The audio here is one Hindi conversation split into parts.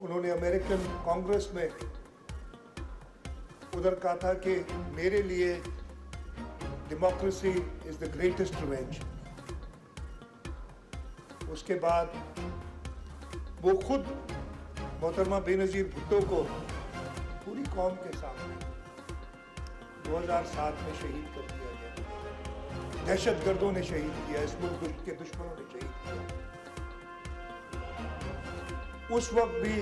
उन्होंने अमेरिकन कांग्रेस में उधर कहा था कि मेरे लिए democracy is the greatest revenge. उसके बाद वो खुद मोहतरमा बेनज़ीर भुट्टो को पूरी कौम के सामने 2007 में शहीद कर दिया गया। दहशतगर्दों ने शहीद किया, इस मुल्क के दुश्मनों ने शहीद किया। उस वक्त भी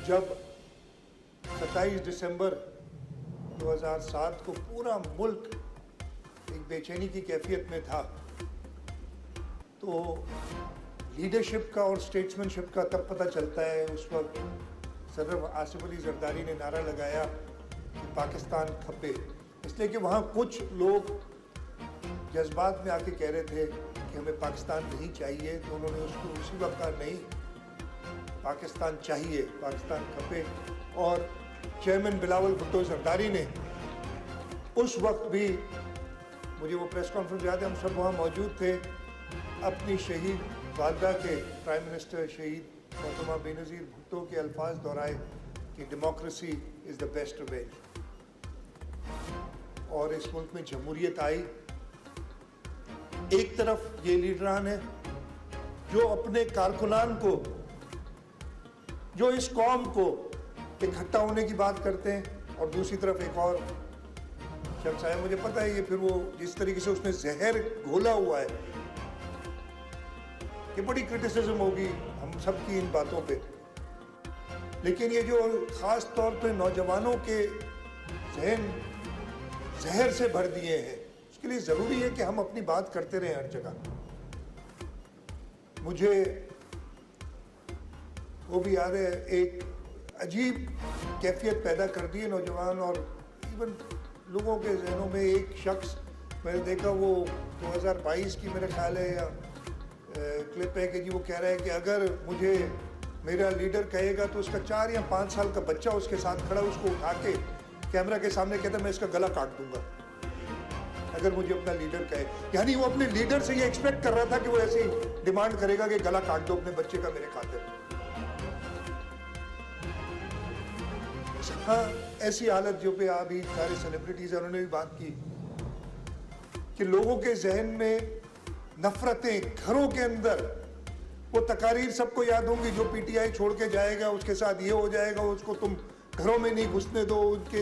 जब 27 दिसंबर 2007 को पूरा मुल्क एक बेचैनी की कैफियत में था, तो लीडरशिप का और स्टेट्समैनशिप का तब पता चलता है। उस वक्त सदर आसिफ अली जरदारी ने नारा लगाया कि पाकिस्तान खपे, इसलिए कि वहाँ कुछ लोग जज्बात में आके कह रहे थे कि हमें पाकिस्तान नहीं चाहिए, तो उन्होंने उसको उसी वक्त कहा नहीं, पाकिस्तान चाहिए, पाकिस्तान खपे। और चेयरमैन बिलावल भुट्टो जरदारी ने उस वक्त भी, मुझे वो प्रेस कॉन्फ्रेंस याद है, हम सब वहाँ मौजूद थे, अपनी शहीद वालदा के प्राइम मिनिस्टर शहीद मोहतरमा बेनज़ीर भुट्टो के अल्फाज दोहराए कि democracy is the best revenge. और इस मुल्क में जमहूरियत आई। एक तरफ ये लीडरान है जो अपने कारकुनान को, जो इस कौम को इकट्ठा होने की बात करते हैं, और दूसरी तरफ एक और शख्स है, मुझे पता है ये फिर वो जिस तरीके से उसने जहर घोला हुआ है कि बड़ी क्रिटिसिज्म होगी हम सब की इन बातों पे, लेकिन ये जो खास तौर पे नौजवानों के जहन जहर से भर दिए हैं, उसके लिए ज़रूरी है कि हम अपनी बात करते रहें हर जगह। मुझे वो भी याद है, एक अजीब कैफियत पैदा कर दी है नौजवान और इवन लोगों के जहनों में। एक शख्स मैंने देखा, वो 2022 की मेरे ख्याल है या क्लिप है कि जी वो कह रहा है कि अगर मुझे मेरा लीडर कहेगा तो उसका 4 या 5 साल का बच्चा उसके साथ खड़ा, उसको उठा के कैमरा के सामने कहता मैं इसका गला काट दूंगा अगर मुझे अपना लीडर कहे। यानी वो अपने लीडर से ये एक्सपेक्ट कर रहा था कि वो ऐसी डिमांड करेगा कि गला काट दो अपने बच्चे का मेरे खातिर। हाँ, ऐसी हालत जो पे अभी सारे सेलिब्रिटीज उन्होंने भी बात की कि लोगों के जहन में नफरतें, घरों के अंदर वो तकारीर सबको याद होंगी, जो पीटीआई छोड़ के जाएगा उसके साथ ये हो जाएगा, उसको तुम घरों में नहीं घुसने दो, उनके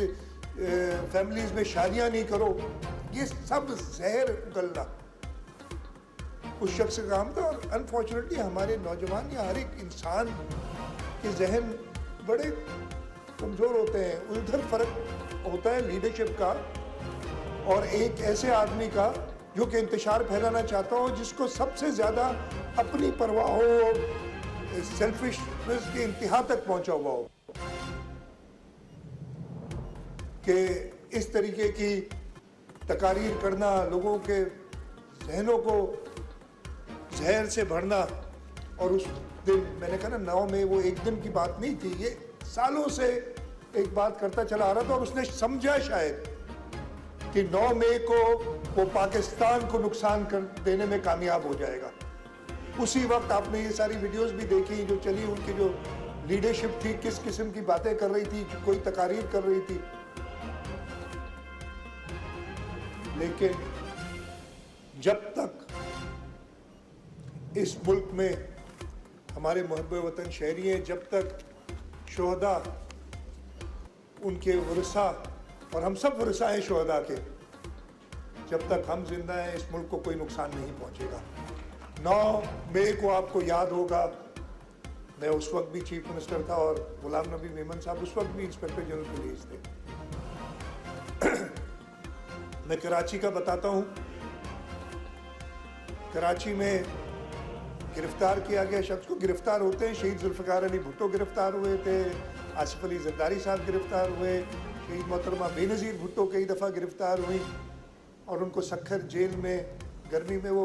फैमिलीज में शादियां नहीं करो, ये सब जहर उगलना उस शख्स का काम था। और अनफॉर्चुनेटली हमारे नौजवान या हर एक इंसान के जहन बड़े कमज़ोर होते हैं। उधर फ़र्क होता है लीडरशिप का और एक ऐसे आदमी का जो कि इंतशार फैलाना चाहता हो, जिसको सबसे ज़्यादा अपनी परवाह हो, सेल्फिशनेस के इंतहा तक पहुंचा हुआ हो, कि इस तरीके की तकारीर करना, लोगों के जहनों को जहर से भरना। और उस दिन मैंने कहा ना, 9 में वो एक दिन की बात नहीं थी, ये सालों से एक बात करता चला आ रहा था। और उसने समझा शायद कि 9 मई को वो पाकिस्तान को नुकसान कर देने में कामयाब हो जाएगा। उसी वक्त आपने ये सारी वीडियोस भी देखी जो चली, उनकी जो लीडरशिप थी किस किस्म की बातें कर रही थी, कोई तकारीर कर रही थी। लेकिन जब तक इस मुल्क में हमारे मुहब्बे वतन शहरी हैं, जब तक शोहदा, उनके वरसा, और हम सब वरसा हैं शोहदा के, जब तक हम जिंदा हैं इस मुल्क को कोई नुकसान नहीं पहुंचेगा। 9 मई को आपको याद होगा, मैं उस वक्त भी चीफ मिनिस्टर था और गुलाम नबी मेमन साहब उस वक्त भी इंस्पेक्टर जनरल पुलिस थे। मैं कराची का बताता हूँ। कराची में गिरफ्तार किया गया शख्स को, गिरफ्तार होते हैं शहीद जुल्फ़िकार अली भुट्टो गिरफ्तार हुए थे, आसिफ अली जरदारी साहब गिरफ्तार हुए, शहीद मोहतरमा बेनज़ीर भुट्टो कई दफ़ा गिरफ्तार हुई और उनको सखर जेल में गर्मी में वो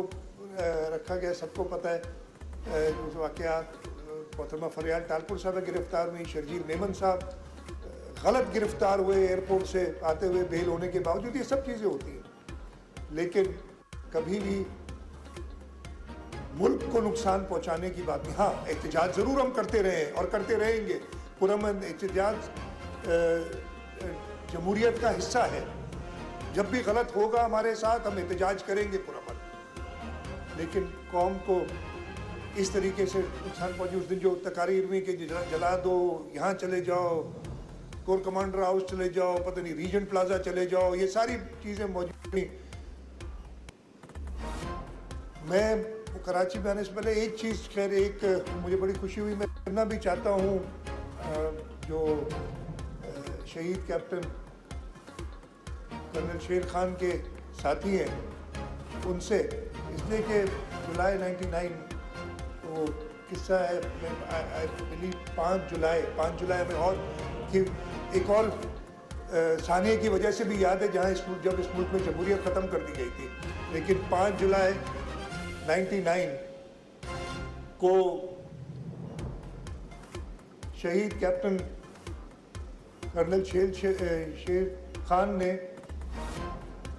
रखा गया, सबको पता है उस वाक़यात। मोहतरमा फरियाल टालपुर साहब गिरफ्तार हुई, शर्जील मेमन साहब गलत गिरफ्तार हुए एयरपोर्ट से आते हुए बेल होने के बावजूद। ये सब चीज़ें होती हैं, लेकिन कभी भी मुल्क को नुकसान पहुंचाने की बात नहीं। हाँ, एहतजाज ज़रूर हम करते रहे हैं और करते रहेंगे। पुरअमन एहतजाज जमहूरियत का हिस्सा है। जब भी गलत होगा हमारे साथ, हम एहतजाज करेंगे पुरअमन, लेकिन कौम को इस तरीके से नुकसान पहुंचे। उस दिन जो तकारीर हुई कि जला दो, यहाँ चले जाओ, कोर कमांडर हाउस चले जाओ, पता नहीं रीजन प्लाजा चले जाओ, ये सारी चीज़ें मौजूद थी। मैं कराची में आने से पहले एक चीज़, खैर एक मुझे बड़ी खुशी हुई, मैं करना भी चाहता हूँ जो शहीद कैप्टन कर्नल शेर खान के साथी हैं उनसे, इसलिए कि जुलाई 99 वो किस्सा है, आई बिलीव 5 जुलाई में, और कि एक और सानिया की वजह से भी याद है जहाँ जब इस मुल्क में जमहूरियत ख़त्म कर दी गई थी। लेकिन 5 जुलाई 99 को शहीद कैप्टन कर्नल शेर खान ने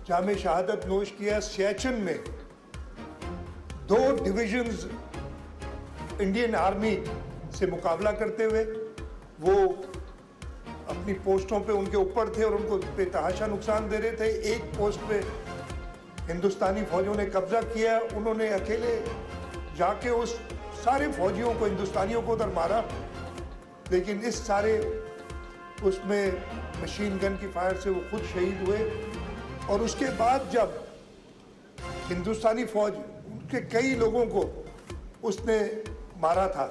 जामे शहादत नोश किया। सियाचिन में 2 डिविजन्स इंडियन आर्मी से मुकाबला करते हुए वो अपनी पोस्टों पे उनके ऊपर थे और उनको बेतहाशा नुकसान दे रहे थे। एक पोस्ट पे हिंदुस्तानी फौजियों ने कब्जा किया, उन्होंने अकेले जाके उस सारे फौजियों को, हिंदुस्तानियों को उधर मारा, लेकिन इस सारे उसमें मशीन गन की फायर से वो खुद शहीद हुए। और उसके बाद जब हिंदुस्तानी फौज उनके कई लोगों को उसने मारा था,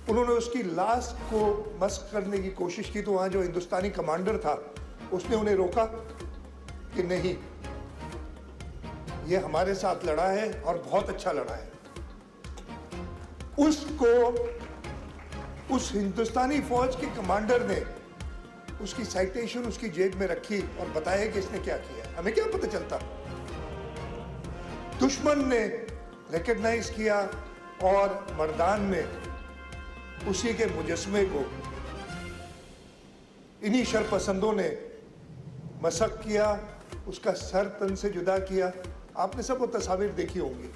उन्होंने उसकी लाश को मस्क करने की कोशिश की, तो वहाँ जो हिंदुस्तानी कमांडर था उसने उन्हें रोका कि नहीं, ये हमारे साथ लड़ा है और बहुत अच्छा लड़ा है। उसको उस हिंदुस्तानी फौज के कमांडर ने उसकी साइटेशन उसकी जेब में रखी और बताया कि इसने क्या किया। हमें क्या पता चलता। दुश्मन ने रिकॉग्नाइज किया और मर्दान में उसी के मुजस्मे को इन्हीं शरपसंदों ने मसक किया, उसका सर तन से जुदा किया। आपने सब वो तस्वीर देखी होंगी।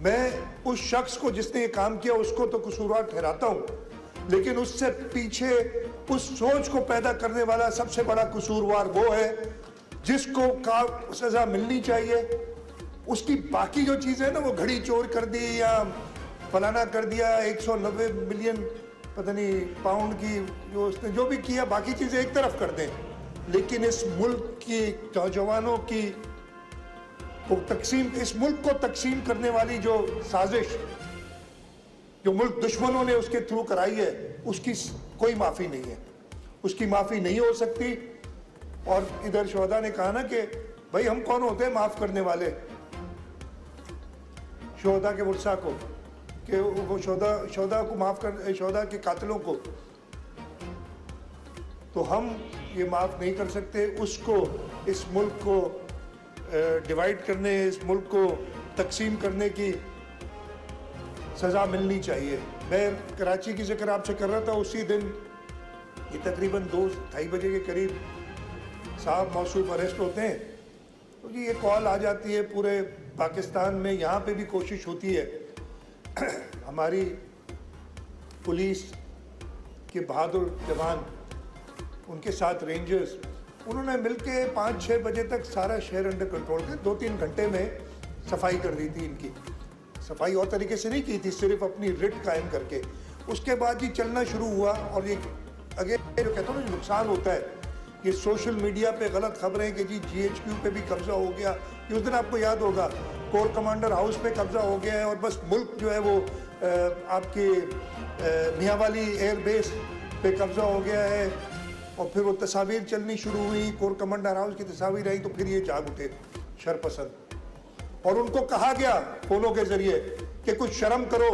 मैं उस शख्स को जिसने ये काम किया उसको तो कसूरवार ठहराता हूं, लेकिन उससे पीछे उस सोच को पैदा करने वाला सबसे बड़ा कसूरवार वो है जिसको का सजा मिलनी चाहिए। उसकी बाकी जो चीजें ना, वो घड़ी चोर कर दी या फलाना कर दिया, 190 मिलियन पता नहीं पाउंड की जो उसने जो भी किया, बाकी चीजें एक तरफ कर दें, लेकिन इस मुल्क की नौजवानों की तकसीम, इस मुल्क को तकसीम करने वाली जो साजिश जो मुल्क दुश्मनों ने उसके थ्रू कराई है, उसकी कोई माफी नहीं है, उसकी माफी नहीं हो सकती। और इधर शोहदा ने कहा ना कि भाई हम कौन होते हैं माफ करने वाले शोहदा के वर्षा को, कि वो शोहदा को माफ कर, शोहदा के कातिलों को तो हम ये माफ नहीं कर सकते। उसको, इस मुल्क को डिवाइड करने, इस मुल्क को तकसीम करने की सज़ा मिलनी चाहिए। मैं कराची की जिक्र आपसे कर रहा था, उसी दिन ये तकरीबन 2-2:30 बजे के करीब साहब मौसूफ अरेस्ट होते हैं, तो जी ये कॉल आ जाती है पूरे पाकिस्तान में, यहाँ पे भी कोशिश होती है हमारी पुलिस के बहादुर जवान, उनके साथ रेंजर्स, उन्होंने मिलके 5-6 बजे तक सारा शहर अंडर कंट्रोल कर 2-3 घंटे में सफाई कर दी थी। इनकी सफाई और तरीके से नहीं की थी, सिर्फ अपनी रिट कायम करके। उसके बाद ये चलना शुरू हुआ और ये अगे जो कहता हूँ ना नुकसान होता है, ये सोशल मीडिया पे गलत खबरें कि जी GHQ पे भी कब्जा हो गया, ये उस दिन आपको याद होगा कोर कमांडर हाउस पे कब्जा हो गया है और बस मुल्क जो है वो आपके मियांवाली एयरबेस पे कब्जा हो गया है। और फिर वो तस्वीर चलनी शुरू हुई, कोर कमांडर हाउस की तस्वीर आई, तो फिर ये जाग उठे शरपसंद और उनको कहा गया फोनों के जरिए कि कुछ शर्म करो,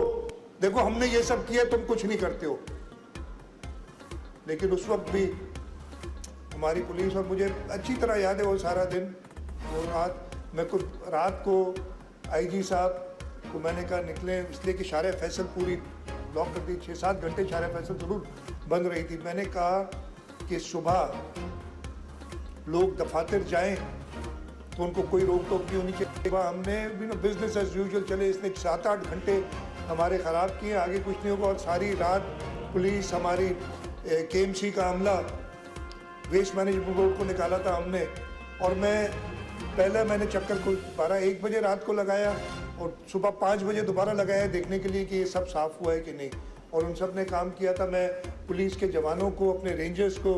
देखो हमने ये सब किया, तुम कुछ नहीं करते हो। लेकिन उस वक्त भी हमारी पुलिस, और मुझे अच्छी तरह याद है वो सारा दिन, वो रात, मैं कुछ रात को IG साहब को मैंने कहा निकले, इसलिए कि शारे फैसल पूरी ब्लॉक कर दी, 6-7 घंटे शारे फैसल जरूर बंद रही थी। मैंने कहा कि सुबह लोग दफातर जाएं तो उनको कोई रोक टोक नहीं होनी चाहिए। हमने बिजनेस एज यूजुअल चले, इसने 7-8 घंटे हमारे ख़राब किए, आगे कुछ नहीं होगा। और सारी रात पुलिस, हमारी KMC का अमला, वेस्ट मैनेजमेंट बोर्ड को निकाला था हमने। और मैंने चक्कर को 12-1 बजे रात को लगाया और सुबह 5 बजे दोबारा लगाया देखने के लिए कि ये सब साफ़ हुआ है कि नहीं, और उन सब ने काम किया था। मैं पुलिस के जवानों को, अपने रेंजर्स को,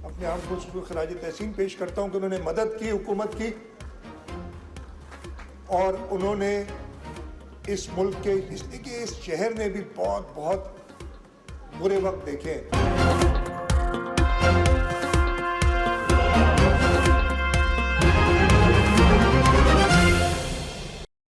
अपने आर्म फोर्सेस को खराज तहसीन पेश करता हूँ कि उन्होंने मदद की हुकूमत की, और उन्होंने इस मुल्क के, इसलिए कि इस शहर ने भी बहुत बहुत बुरे वक्त देखे हैं।